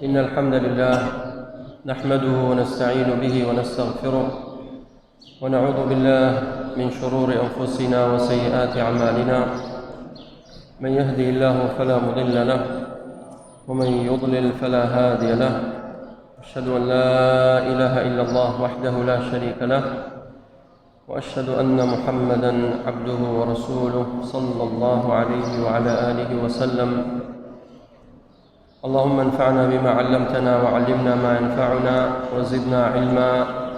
إن الحمد لله نحمده ونستعين به ونستغفره ونعوذ بالله من شرور أنفسنا وسيئات أعمالنا. من يهدي الله فلا مضل له ومن يضلل فلا هادي له. أشهد أن لا إله إلا الله وحده لا شريك له، وأشهد أن محمدًا عبده ورسوله صلى الله عليه وعلى آله وسلم. اللهم انفعنا بما علمتنا وعلمنا ما ينفعنا وزدنا علما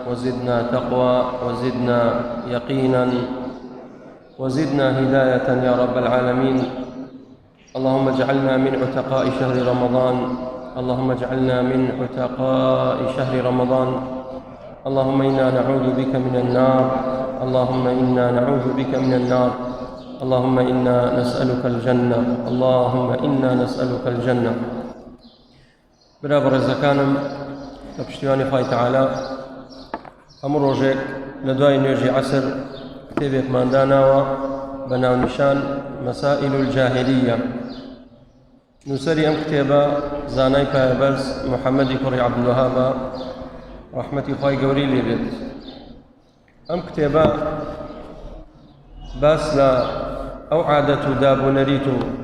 وزدنا تقوى وزدنا يقينا وزدنا هداية يا رب العالمين. اللهم اجعلنا من عتقاء شهر رمضان، اللهم اجعلنا من عتقاء شهر رمضان. اللهم إنا نعوذ بك من النار، اللهم إنا نعوذ بك من النار، اللهم إنا نسألك الجنة، اللهم إنا نسألك الجنة. برابر زكانم تبشتواني خواهي تعالى أمر روجك لدواي نيجي عسر كتابك مانداناوا بناو نشان مسائل الجاهلية. نسري أم كتابة زاناي بايبرز محمد كوري عبد الوهاب رحمتي خواهي قوري ليبت. أم كتابة باس لا أو عادة دابو نريتو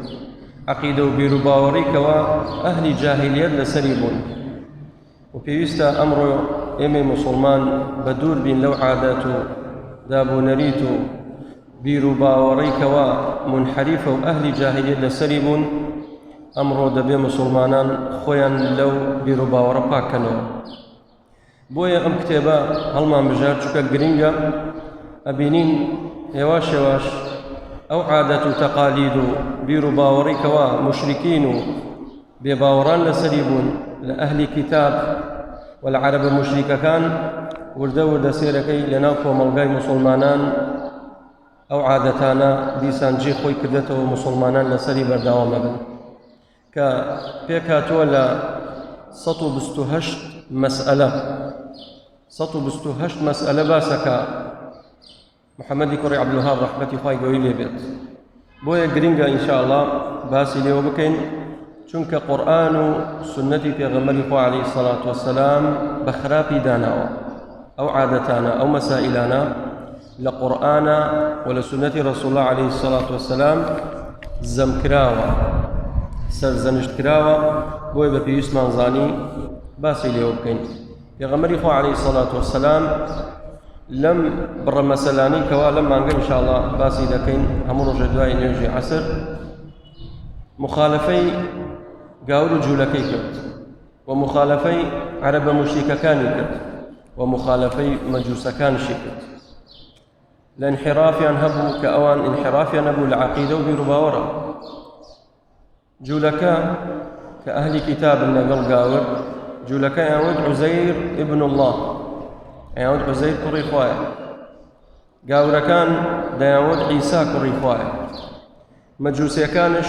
عقيدة وبيرو باوريك وأهل جاهلية لسريبون، وبيستا أمر إمي مسلمان بدور بين لو عادات دابو نريتو بيرو باوريك ومنحرفة وأهل جاهلية لسريبون. أمر دبي مسلمانان خويا لو بيرو باورا كانوا بويا أم كتابة هلما مجار شكا قرينجا أبينين يواش يواش أو عادة تقاليد بيرو باوريك ومشركين بباوران لسريبون لأهل كتاب والعرب مشركة كان ورد سيركي لناكو ملقاي مسلمانان أو عادتانا ديسان جي خوي كردته مسلمانان لسريب الدوام بن كبيكا تولا سطو بستهشت مسألة باسكا محمد كوري عبد الوهاب رحمتي خواهي قويلي بيت بويا قرينجا إن شاء الله باسي ليو بكين چونك قرآن سنتي في غمري خواه عليه الصلاة والسلام بخرابي داناوا أو عادتانا أو مسائلانا لقرآن ولسنة رسول الله عليه الصلاة والسلام زمكراوا سرزنشتكراوا بويا بفي يسمان زاني باسي ليو بكين في غمري خواه عليه الصلاة والسلام لم بر مسلاني كوا لما نقول إن شاء الله باسي لكن همور جدواي نيجي عسر مخالفي قاورو جولكي كت ومخالفي عرب مشرككان كت ومخالفي مجوسكان شكت لانحراف ينهبوا كأوان انحراف ينهبوا العقيدة وبرباورة جولكا كأهل كتاب النقل قاور جولكا يعود عزير ابن الله، يعود عزير كوري خوايا قاورا كان دا يعود عيسى كوري خوايا مجوسي كانش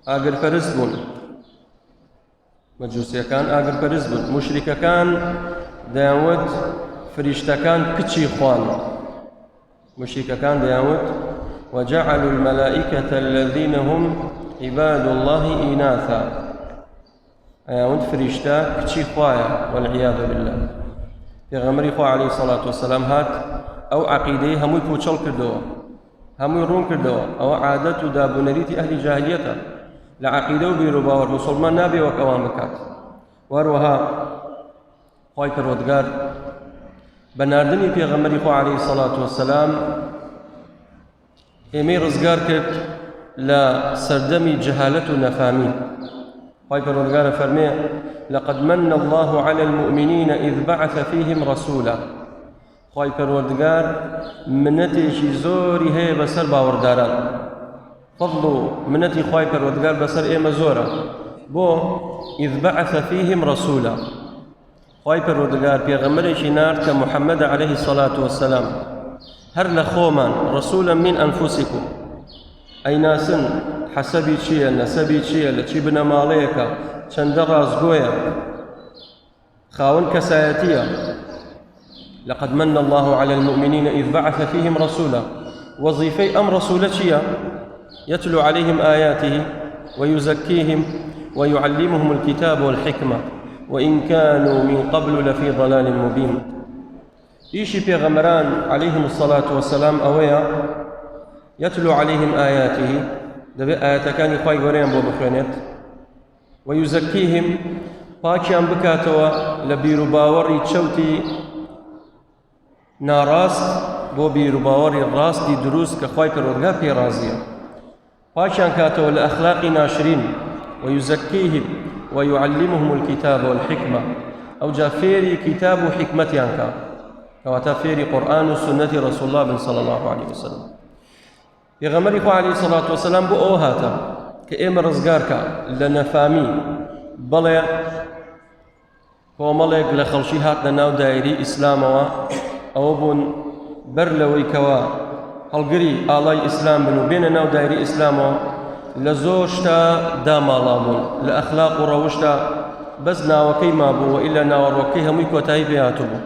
آقر فرزبون مجوسي كان آقر فرزبون مشركة كان دا يعود فريشتا كان كتشي خوان مشركة كان دا يعود وجعلوا الملائكة الذين هم عباد الله إناثا يعود فريشتا كتشي خوايا والعياذ بالله. پیغمبری خواه علیه الصلاة والسلام هات او عقیده هموی پوچل کردوا هموی رون کردوا او عادت و دابونریتی اهل جاهلیتا لعقیده و بیرو باور مسلمان نابی وک اوان بکات واروها خواه پروردگار بناردنی پیغمبری خواه علیه الصلاة والسلام امی رزگار کرد لسردمی جهالت و نفامی. خواه پروردگار فرميه لقد من الله على المؤمنين إذ بعث فيهم رسولا. خواه پروردگار منتي شي زوري هي بسر باورداران فضلو منتي خواه پروردگار بسر ايما زورا بو إذ بعث فيهم رسولا. خواه پروردگار پیغمبر شنار كمحمد عليه الصلاة والسلام هر لخوما رسولا من أنفسكم أي ناسن حسبي چيا نسبي چيا لچي بنا ماليكا چند رازقويا خاون كسايتيا. لقد من الله على المؤمنين إذ بعث فيهم رسولا. وظيفي أم رسولتيا يتلو عليهم آياته ويزكيهم ويعلمهم الكتاب والحكمة وإن كانوا من قبل لفي ضلال مبين. إيشي بيغمران عليهم الصلاة والسلام أويا يتلو عليهم آياته دبي آيات كان يخوي غوريان بو بخوينت ويزكيهم باكيان بكاتوا لبيرو باوري تشوتي ناراست بو بيرو باوري الراس دي دروس كخوي كرورغا في رازية باكيان كاتوا لأخلاق ناشرين ويزكيهم ويعلمهم الكتاب والحكمة أو جافيري كتاب حكمة يانكا كواتا فيري قرآن وسنة رسول الله صلى الله عليه وسلم. پێغەمبەری خوا عەلەیهی سەڵات وەسەلام بۆ ئەوە هاتە کە ئێمە ڕزگارکە لە نەفامی بەڵێ کۆمەڵێک لە خەڵکی هاتنە ناو دایرەی ئیسلامەوە ئەوە بوون بەر لەوەی کەوا هەڵگری ئاڵای ئیسلام بن و بێنە ناو دایرەی ئیسلامەوە لە زۆر شتا داماڵا بوون لە ئەخلاق و ڕەوشتا بەس ناوەکەی مابوو و ئیلا ناوەڕۆکەی هەمووی کۆتایی پێ هاتووبوو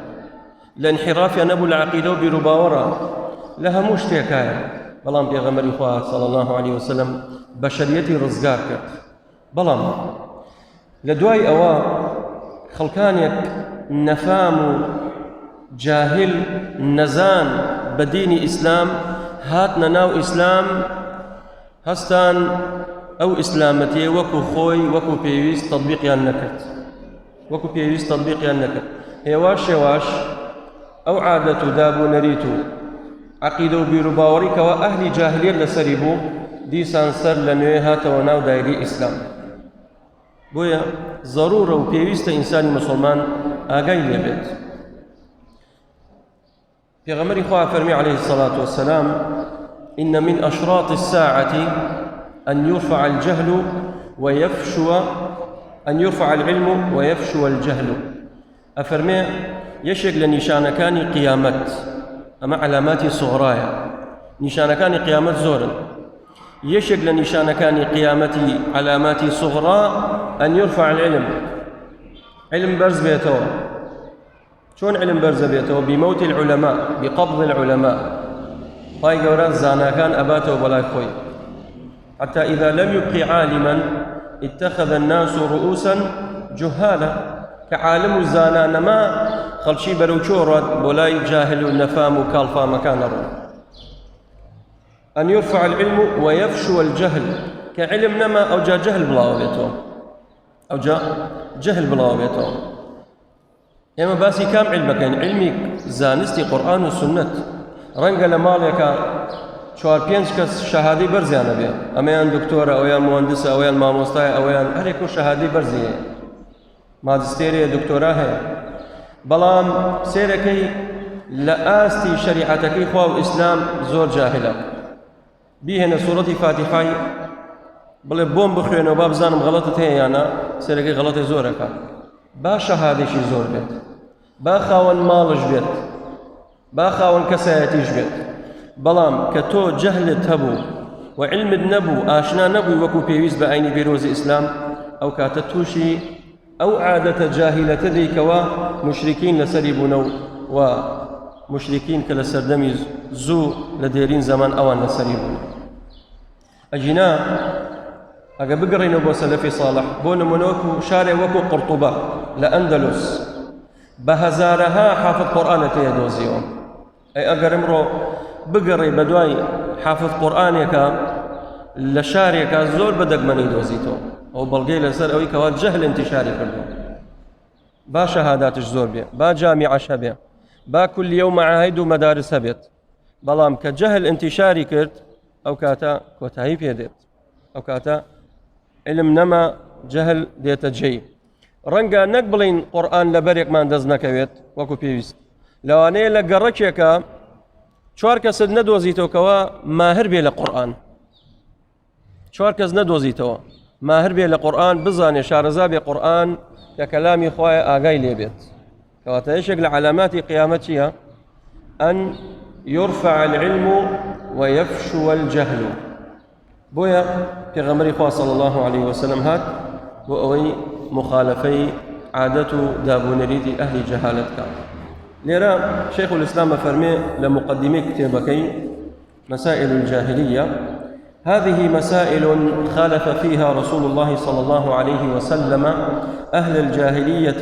لە انحرافیان نەبوو لە عەقیدە و بیر و باوەڕە لە هەموو شتێکایە. بەڵام پێغەمبەری خوا صلی الله عليه وسلم بەشەریەتی ڕزگار کرد. بەڵام لە دوای ئەوە خەڵکانێک نەفام و جاهل نەزان بە دینی ئیسلام هاتنە ناو ئیسلام هەستان ئەو ئیسلامەتیە وەکو خۆی وەکو پێویست تەطبیقیان نەکرد وەکو پێویست تەطبیقیان نەکرد. هێواش شێواش ئەو عادەت و دابوونەریت و عقیدە و بیر و باوەڕی کەوا ئەهلی جاهلیەت لەسەری بوو دیسان سەر لە نوێ هاتەوە ناو دایرەی ئیسلام. بۆیە ضرورە و پێویستە ئینسانی مسلمان ئاگای لێ بێت. پێغەمبەری خوا فەرمی عەلەیهی الصلاة والسلام إن من أشراط الساعة أن يرفع الجهل ويفشو أن يرفع العلم ويفشو الجهل. أفرمي يشك لنشانكان قيامت أما علامات صغرايا نشانكان قيامت زورا يشك لنشانكان قيامتي علامات صغرى أن يرفع العلم علم برز بيته شون علم برز بيته بموت العلماء بقبض العلماء هاي جوران زانا كان أباته ولا خوي حتى إذا لم يبقي عالما اتخذ الناس رؤوسا جهالا كعالم الزانا نما خلشي بروچورات بولاي جاهل النفام كالفا مكان الروح. أن يرفع العلم ويفشو الجهل كعلم نما أو جا جهل بلاوبيته أو جا جهل بلاوبيته. إما باسي كام علمك يعني علمي زانستي قرآن وسنة رنگ لمالك چوار پێنج کەس شەهادەی بەرزیانە بێ ئەمەیان دکتۆرە ئەویان مهندسە ئەویان مامۆستایە ئەویان هەرێک و شەهادەی بەرزی هەیە ماجستێریە دکتۆرا هەیە بەڵام سێرەکەی لە ئاستی شەریعەتەکەی خوا و ئیسلام زۆر جاهلە بیهێنە سوورەتی فاتیحای بڵێ بۆم بخوێنەوە با بزانم غەڵەتت هەیە یانە سێرەکەی غەڵەتی زۆرەکە با شەهادەیشی زۆر بێت با خاوەن ماڵش بێت با خاوەن کەسایەتیش بێت بەڵام کە تۆ جەهلت هەبوو و علمت نەبوو ئاشنا نەبووی وەکو پێویست بە ئاینی پیرۆزی ئیسلام ئەو کاتە تووشی ئەو عادەتە جاهیلەتە دەیکەوە مشریکین لەسەری بوونە و مشریکین کە لە سەردەمی زوو لە دێرین زەمان ئەوان لەسەری بوون. ئەجینا ئەگە بگەڕێنەوە بۆ سەلەفی ساڵح بۆ نمونە وەکو شارێ وەکو قورطوبە لە ئەندەلوس بە هەزارەها حافظ قورئانە تێیە دۆزیەوە. ئەی ئەگەر ئەمڕۆ بگەڕێ بە دوای حافظ قورئانێکە لە شارێکە زۆر بەدەگمەنی دۆزیتەوە ئەو بەڵگەی لەسەر ئەوەی کەوا جەهل انتشاری کردو با شەهاداتش زۆر بێ با جامیعەش هەبێ با کولیە و مەعاهید و مەدارس هەبێت بەڵام کە جەهل انتشاری کرد ئەو کاتە کۆتایی پێدێت ئەو کاتە علم نەما جەهل دێتە جێی ڕەنگە نەک بڵین قورئان لە بەرێکمان دەست نەکەوێت وەکو پێویست لەوانەیە لە گەڕەکێکە چوار کەست نەدۆزیتەوە کەوا ماهر بێ لە قورئان چوار کەس نەدۆزیتەوە ماهر بێ لە قورئان بزانێ شارەزا بێ قورئان کە کەلامی خوایە ئاگای لێ بێت کەواتە یەکێک لە علاماتی قیامەت چییە؟ ئەن يرفع العلم ويفشو الجهل. بۆیە پێغەمبەری خوا صلی الله عليه وسلم هات بۆ ئەوەی مخالفەی عادەت و دابوونەریتی ئەهلی جەهالەت کات. لێرە شیخ الإسلام فەرمێ لە مقدمەی کتێبەکەی مسائل الجاهلیە هذه مسائل خالف فيها رسول الله صلى الله عليه وسلم أهل الجاهلية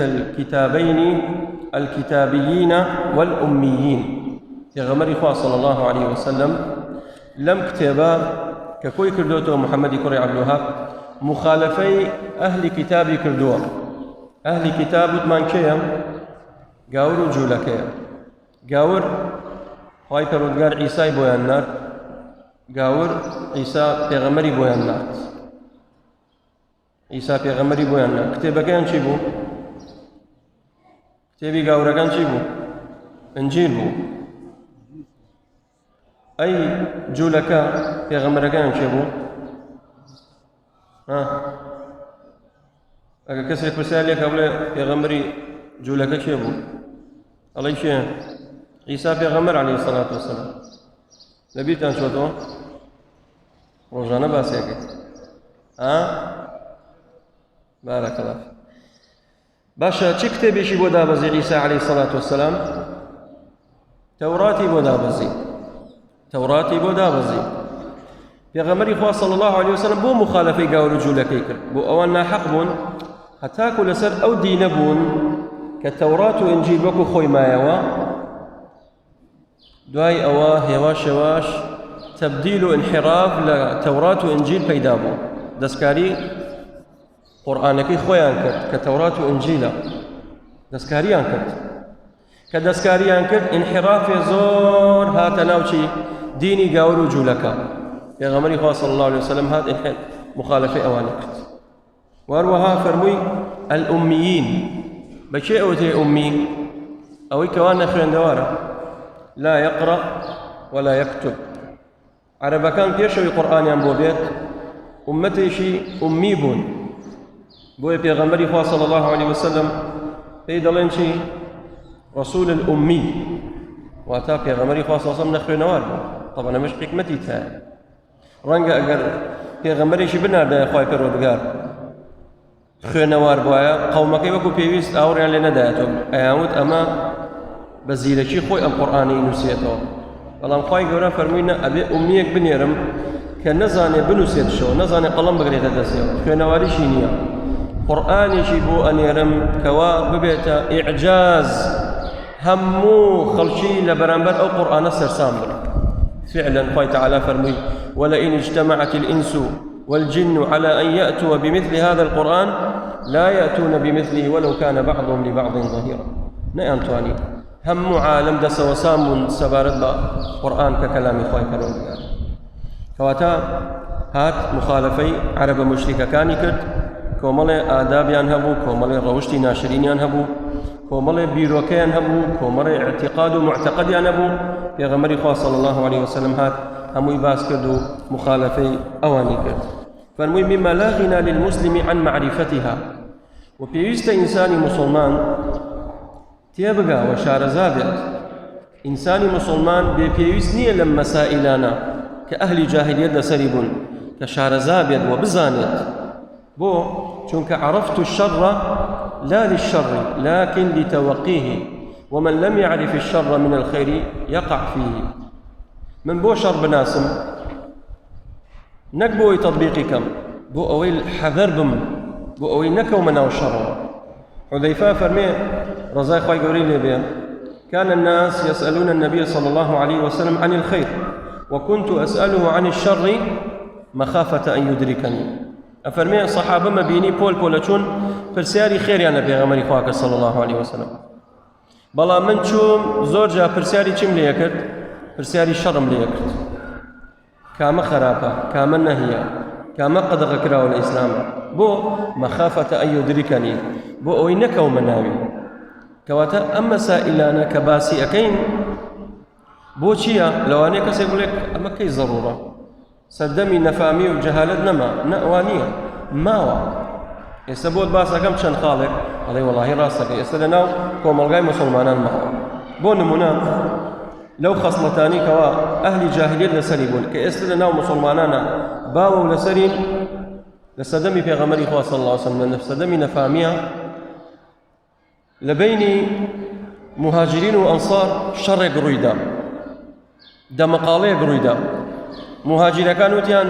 الكتابيين والأميين. پیغمبر خواه صلى الله عليه وسلم لم كتابا ككوي كردوتو محمد كري عبد الوهاب مخالفي أهل كتابي كردوا. أهل كتاب من كيام قاور جولكيا قاور هاي پروردگار عيسى بويان نار قاور عيسى پیغمبري بويان نار عيسى پیغمبري بويان نار كتابا كان چي بو؟ كتابي قاورا كان چي بو؟ انجيل بو. أي جولكا پیغمبرا كان چي بو؟ اگر کسی پرسیار لیک اوله پیغمبری جولکا چی بو؟ الله چیه؟ عیسی پیغمبر علیه الصلاة والسلام. نبیتان شو تو؟ روزانه باسیه که؟ بارك الله. باشا چی کتابیشی بو دابزی عیسی علیه الصلاة والسلام؟ توراتی بو دابزی. توراتی بو دابزی. پیغمبری خواه صلی الله علیه وسلم بو مخالفی قاور جولکی کرد. بو اوان ناحق بون هتاكو لسر أو دينبون كالتوراة وإنجيل وكو خوي مايوا دواي أوا هواش هواش تبديل انحراف لتوراة وإنجيل بيدابو دسكاري قرآنكي خويا أنكت كتوراة وإنجيل دسكاري أنكت كدسكاري أنكت انحراف زور هات ناوشي ديني قاورو جولكا يا غمري خواه صلى الله عليه وسلم هات مخالفة أوانكت. وأروها فرمي الأميين بشيء أوتي أمي أو كوانا خيان دوارا لا يقرأ ولا يكتب. عربا كان بيشوي قرآن ينبو بيت أمتي شي أمي بون بوي بيغمبري خواه صلى الله عليه وسلم بيدلين شي رسول الأمي واتا بيغمبري خواه صلى الله عليه وسلم نخيان دوارا. طبعا مش حكمتي تاعي رنگا اگر بيغمبري شي بنا دا خواه پروردگار خوێنەوار بواە قەومەکەی وەکو پێویست ئاوڕیان لێ نەدایەتەوە ئەیانوت ئەمە بە زیرەکی خۆی ئەم قورئانەی نووسێتەوە. بەڵام خوای گەورە فەرمووی ئەبێ ئومیەک بنێرم کە نەزانێ بنووسێتشەوە نەزانێ قەڵەم بگرێتە دەستێەوە خوێنەواریشی نییە قورئانێکی بۆ ئەنێرم کەوا ببێتە ئیعجاز هەموو خەڵکی لە بەرامبەر ئەو قورئانە سەرسام بن. فعلا خوای تەعالا فەرمووی وەلئین اجتەمەعەت الئینس والجن على أن يأتوا بمثل هذا القرآن لا يأتون بمثله ولو كان بعضهم لبعض ظهيرا. نأنتواني هم عالم دس وسام سبارد قرآن ككلام خوي كرودگار. كواتا هات مخالفي عرب مشركة كاني كرد كومل آداب ينهبو كومل روشتي ناشرين ينهبو كومل بيروكي ينهبو كومل اعتقاد ومعتقد ينهبو پیغمبر خواه صلى الله عليه وسلم هات هموي باس كردو مخالفي أواني كرد. فرموي مما لا غنى للمسلم عن معرفتها وبيوست إنساني مسلمان تيبقى وشارزابت إنساني مسلمان بيوست نية لما سائلانا كأهل جاهلية سريب كشارزابت وبزانت بو چونك عرفت الشر لا للشر لكن لتوقيه ومن لم يعرف الشر من الخير يقع فيه. من بو شر بناسم نك بوي تطبيقي كم بو اوي حذر بم بو اوي نكو مناو الشر. حذيفة فرمي رضاي خوي قوري لي كان الناس يسألون النبي صلى الله عليه وسلم عن الخير وكنت أسأله عن الشر مخافة أن يدركني. أفرمي الصحابة ما بيني بولتون فرسياري خير يا نبي غمري خواك صلى الله عليه وسلم بلا من شوم زوجة فرسياري كم ليكت فرسياري شرم ليكت كاما خرابة كاما نهية كاما قد غكراو الإسلام بو مخافة أن يدركني بو أوينك ومناوي كواتا أما سائلانا كباسي أكين بو چيا لو أنيك سيقول لك أما كي ضرورة سدمي نفامي وجهالة نما نأوانية ماوا يستبود باسا كم شن خالق عليه والله راسك يستلناو كوم الغاي مسلمانان ماوا بو نمونا لو خصلتاني كوا أهل جاهلية لسريبون كيستلناو مسلمانانا باو لسرين لسدمي في غمري خواه صلى الله عليه وسلم لسدمي نفامية لبيني مهاجرين وأنصار شر قرويدا دا مقالي قرويدا مهاجر كانوا تيان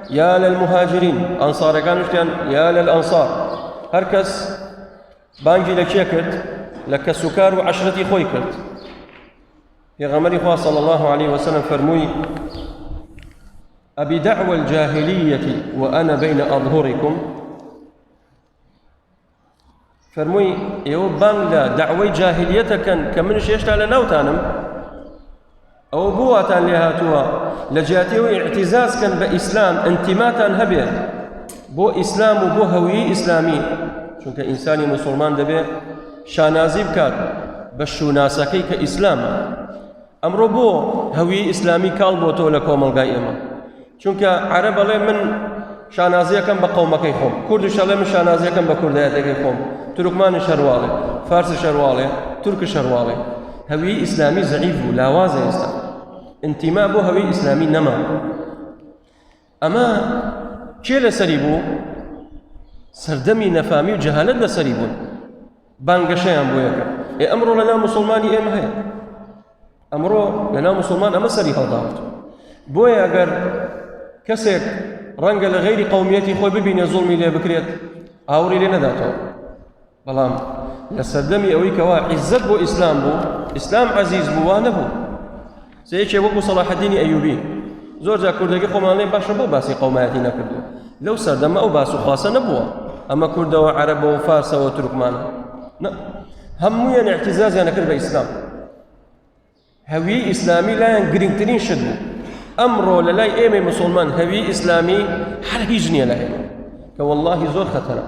يا للمهاجرين أنصار كانوا تيان يا للأنصار هركس بانجي لكيكرت لك سكار وعشرتي خوي كرت يا غمري خواه صلى الله عليه وسلم فرموي أبي دعوى الجاهلية وأنا بين أظهركم فرموي يو بان لا دعوي جاهليتك كمنش يشتغل لنوتانم أو بواتان لهاتوا لجاتيو اعتزاز كان بإسلام انتماتان هبه بو إسلام وبو هوي إسلامي چونك إنساني مسلمان دبي شانازي بكات بشوناسكي كإسلام أمرو بو هوي إسلامي كالبوتو لكوم القائمة چونك عرب الله من شانازي كان بقومكي خوم كرد شالي من شانازي كان بكردياتكي خوم تركمان شروالي فارس شروالي ترك شروالي هوي إسلامي ضعيف لا وازن إسلام انتماء بو هوي إسلامي نما أما كي لسريبو سردمي نفامي وجهالت لسريبون بانقشيان بو يكا أمرو لنا مسلماني إيه مهي أمرو لنا مسلمان أما سري هالضابط بو يقر كسك رنق لغير قوميتي خوي ببيني ظلمي لي بكريت أوري لنا داتو بلام لسردمي أوي كوا عزت بو إسلام بو إسلام عزيز بو وانبو سيكي وكو صلاح الدين أيوبي زور جا كردگي خوماني باش بو باسي قومياتي نكردو لو سردم أو باسو خاصة نبوه أما كرد وعرب وفارس وتركمان همويا اعتزاز يعني كرد بإسلام هوي إسلامي لا ينقرنترين شدو أمره للاي إيمي مسلمان هوي إسلامي حال هيجني لاي كوالله زور خطرة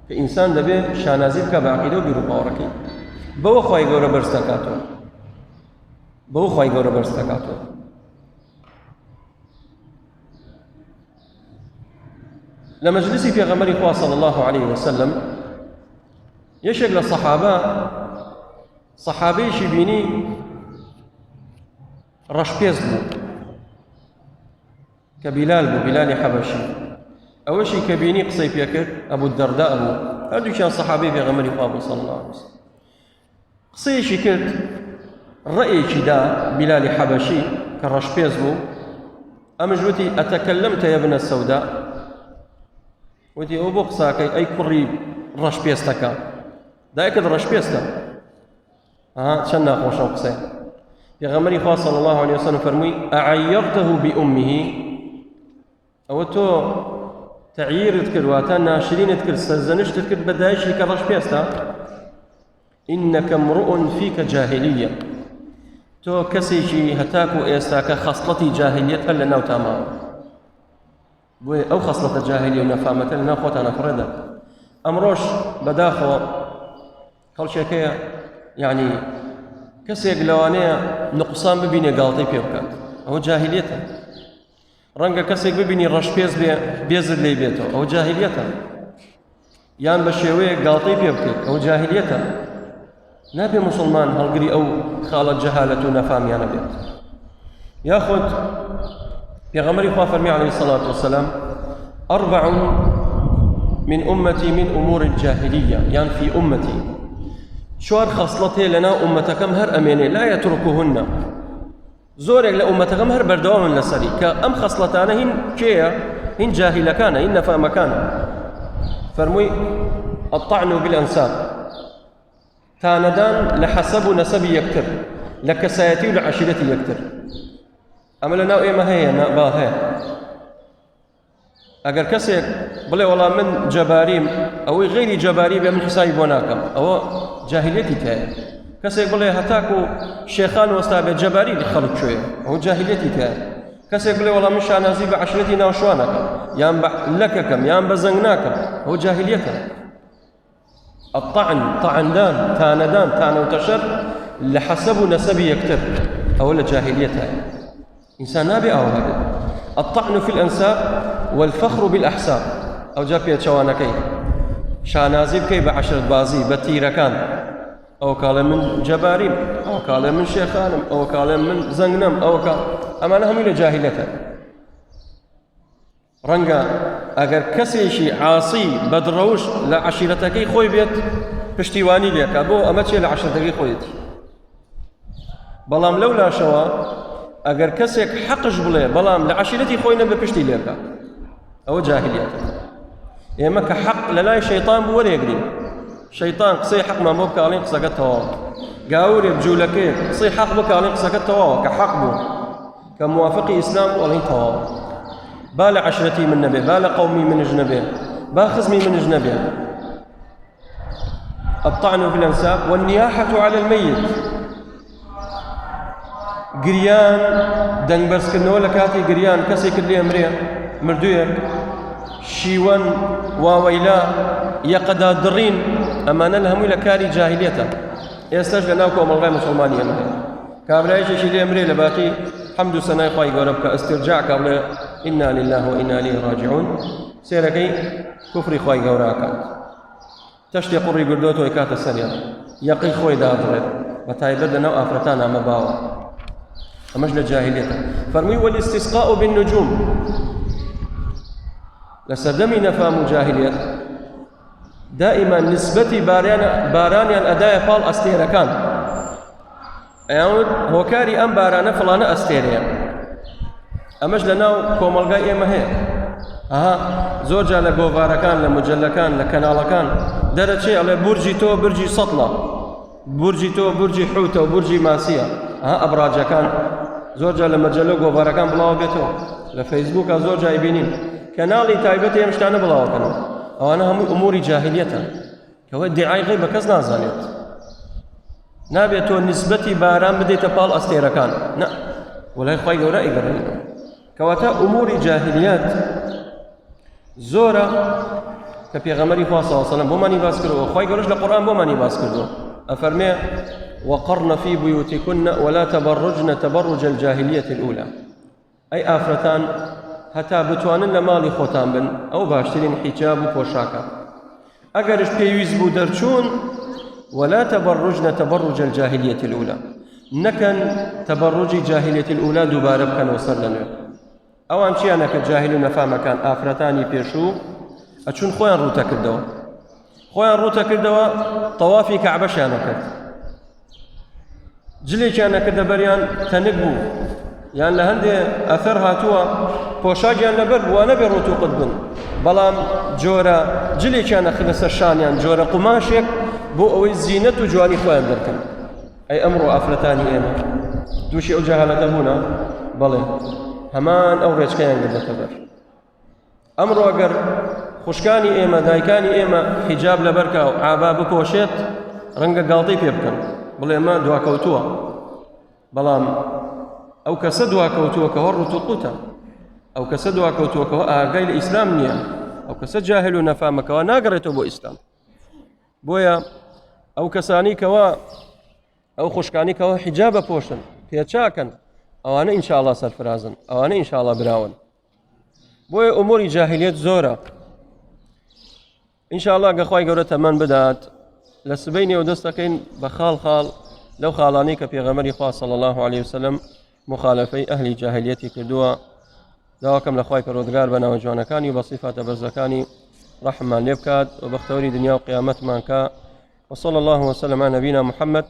كإنسان دبي شانازي بك بعقيدة وبيروبا وركي بو خواهي قورا برستكاتو بو خواهي قورا برستكاتو لمجلسي في غمر إخوة صلى الله عليه وسلم يشق للصحابة صحابي شبيني رشبيز بو كبلال بو بلال حبشي أوشي كبيني قصيب يكر أبو الدرداء بو هذا كان صحابي في غمر إخوة صلى الله عليه وسلم قصي شكرت رأي كدا بلال حبشي كرشبيز بو أمجوتي أتكلمت يا ابن السوداء ودي أبو قصاكي أي كري رش بيستكا دايك رش بيستا شنا خوشا قصي يا غمري خاص صلى الله عليه وسلم فرمي أعيرته بأمه أو تو تعيير تذكر واتا ناشرين تذكر سزنش تذكر بدايش لك رش بيستا إنك امرؤ فيك جاهلية تو كسيشي هتاكو إيستاكا خصلتي جاهلية هل لنا وتمام بوي أو خصلة الجاهلية ونفامة لنا خوتنا فردا أمروش بداخو كل شيء يعني كسيق لوانية نقصان ببيني قالطي بيبكات أو جاهليته رنقا كسيق ببيني رش بيزر لي بيته أو جاهليته يان بشيوية قالطي بيبكات أو جاهليته نبي مسلمان هالقري أو خالة جهالة ونفام يا نبيت ياخذ پیغمبر خدا فرمی عليه الصلاة والسلام 4 من أمتي من أمور الجاهلية يعني في أمتي شوار خصلتي لنا أمتكم هر أميني لا يتركهن زورك لأمتكم هر بردوام لسري كأم خصلتان هن كيا هن جاهلة كان هن نفام كان فرمي الطعن بالأنساب تاندان لحسب نسبي يكتر لكسايتي لعشيرتي يكتر أما لنا إيما هي باهي أجر كسيك بلي والله من جباريم أو غير جباريم من حسابي بوناكم أو جاهليتي تاعي كسيك بلي هتاكو شيخان وستابي جباري اللي خلق شوية أو جاهليتي تاعي كسيك بلي والله من شانازي بعشرتي ناوشوانكم يام لككم يام بزنقناكم أو جاهليتها الطعن طعندان تاندان تانا وتشر لحسب نسبي يكتر أو لجاهليتها إنسان نابي أو هذا الطعن في الأنساب والفخر بالأحساب أو جابية شوانكي شانازي بكي بعشرة بازي بتيركان أو قال من جباريم أو قال من شيخانم أو قال من زنغنم أو قال أما نهم إلى جاهليتها رنگا اگر کسی شی عاصی بدروش لعشيرتكي خوي بيت پشتیوانی ليك ابو اما چه لعشيرتكي خويت بلام لولا شوا ئەگەر کەسێک حەقش بڵێ بەڵام لە عەشیرەتی خۆی نەبێ پشتی لێ بکات ئەوە جاهلیەتە. ئێمە کە حەق لە لای شەیطان بوو وەرێگرین، شەیطان قسەی حەقمان بۆ بکاڵین قسەکە تەواوە، گاورێ بجوولەکەیەک قسەی حەق بکاڵین قسەکە تەواوە کە حەق بوو کە موافقی ئیسلام بوو ئەڵین تەواوە. با لە عەشرەتی من نەبێ، با لە قەومی منش نەبێ، با خزمی منش نەبێ. الطعن في الأنساب والنياحة على الميت، گریان دەنگبەرزکردنەوە لە کاتی گریان کەسێک کرد لێ ئەمرێ مردوویەک، شیوەن واوەیلا یەقەدا دڕین، ئەمانە لە هەمووی لە کاری جاهلیەتە. ئێستاش لە ناو کۆمەڵگای موسڵمانی ئەمە هەیە، کابرایەکێکی لێ ئەمرێ لە باقی حەمد و سەنای خوای گەورە بکە ئەسترجاع کە بڵێ ئینا لله وئینا ئیلەیهی ڕاجعون، سێرەکەی کوفری خوای گەورەکات، تەشتی قوڕی بردوۆتەوەی کاتە سەریان یەقی خۆی دادڕێت، بە تایبەت لەناو ئافرەتان ئەمە باوە، ئەمەش لە جاهلیەتە. فەرمووی والاستسقاء بالنجوم، لە سەردەمی نەفام و جاهلیەت دائما نسبەتی بارانیان ئەدایە پاڵ ئەستێرەکان، ئەیانوت هۆکاری ئەم بارانە فڵانە ئەستێرەیە. ئەمەش لە ناو کۆمەڵگای ئێمە هەیە. زۆر جا لە گۆڤارەکان، لە مجلەکان، لە کەناڵەکان دەرەچێ ئەڵێ بورجی تۆ برجی سەتڵە، بورجی تۆ برجی حوتە و برجی ماسیە. ئەبراجەکان زۆر جا لە مەجەلە و گۆڤارەکان بڵاو بێتەوە، لە فەیسبووکە زۆر جای بینین کەناڵی تایبەتی ئەم شتانە بڵاوەکەنەوە. ئەوانە هەمووی ئوموری جاهلیەتە کەوە دیعای غەیب بە کەس نازانێت. نابێت تۆ نسبەتی باران بدەیتە پاڵ ئەستێرەکان، نە، وەلای خوای گەورە ئیگەڕێنی. کەواتە ئوموری جاهلیەت زۆرە کە پێغەمبەری خوا صلی الله علیه و سلم بۆمانی باس کردەوە، خوای گەورەش لە قورئان بۆمانی باس کردەوە. ئەفەرمێ وقرن في بيوتكن ولا تبرجن تبرج الجاهلية الأولى، أي ئافرەتان هەتا بتوانن لە ماڵی خۆتان بن، ئەو باشترین حیجاب و پۆشاکە. ئەگەرش پێویست بوو دەرچوون ولا تبرجن تبرج الجاهلية الأولى، نەکەن تبرجی جاهلیەتی الأولى دووبارە بکەنەوە سەر لە نوێ. ئەوان چیان نەکرد جاهل و نەفامەکان ئافرەتانی پێشوو ئەچون خۆیان ڕوتە کردەوە، خۆیان ڕوتە کردەوە، تەوافی کەعبەشیان نەکرد، جلێکیان نەکردە بەریان تەنک بوو، یان لە هەندێ ئەثەر هاتووە پۆشاکیان لەبەر بووە نەبێ ڕوت و قوت بن، بەڵام جۆرە جلێکیان نەخستە سەر شانیان، جۆرە قوماشێک بۆ ئەوەی زینەت و جوانی خۆیان دەرکەن. ئەی ئەمڕۆ ئافرەتانی ئێمە دووشی ئەو جەهالەتە بوونە؟ بەڵێ، هەمان ئەو ڕێچکەیان گردەتە بەر. ئەمڕۆ ئەگەر خوشکانی ئێمە، دایکانی ئێمە حیجاب لەبەرکە و ئابا بپۆشێت، ڕەنگە گاڵتەی پێ بکەن، بڵێ ئەمە دواکەوتووە. بەڵام ئەو کەسە دواکەوتووە کە هەڕ ڕوت و قوتە، ئەو کەسە دواکەوتووە کەەوە ئاگای لە ئیسلام نییە، ئەو کەسە جاهل و نەفامەکەەوە ناگەڕێتەوە بۆ ئیسلام. بۆیە ئەو کەسانی کەەوە ئەو خوشکانی کەەوە حیجابە پۆشن، پێچاکەن، ئەوانە ئینشاءڵڵا سەرفرازن، ئەوانە ئینشاءڵڵا براون. بۆیە ئوموری جاهلیەت زۆرە. ئینشاءڵڵا گە خوای گەورە تەمەن بدات لە سبەی نێو دەستەکەین بە خاڵ خاڵ لەو خاڵانەی کە پێغەمبەری خوا صلی الله عليه وسلم مخالفەی ئەهلی جاهلیەتی کردووە. داواکەم لە خوای پەروەردگار بە ناوە جوانەکانی و بە صیفاتە بەرزەکانی ڕەحممان لێ بکات و بەختەوەری دنیا و قیامەتمان کە. وصلى الله وسلم على نبينا محمد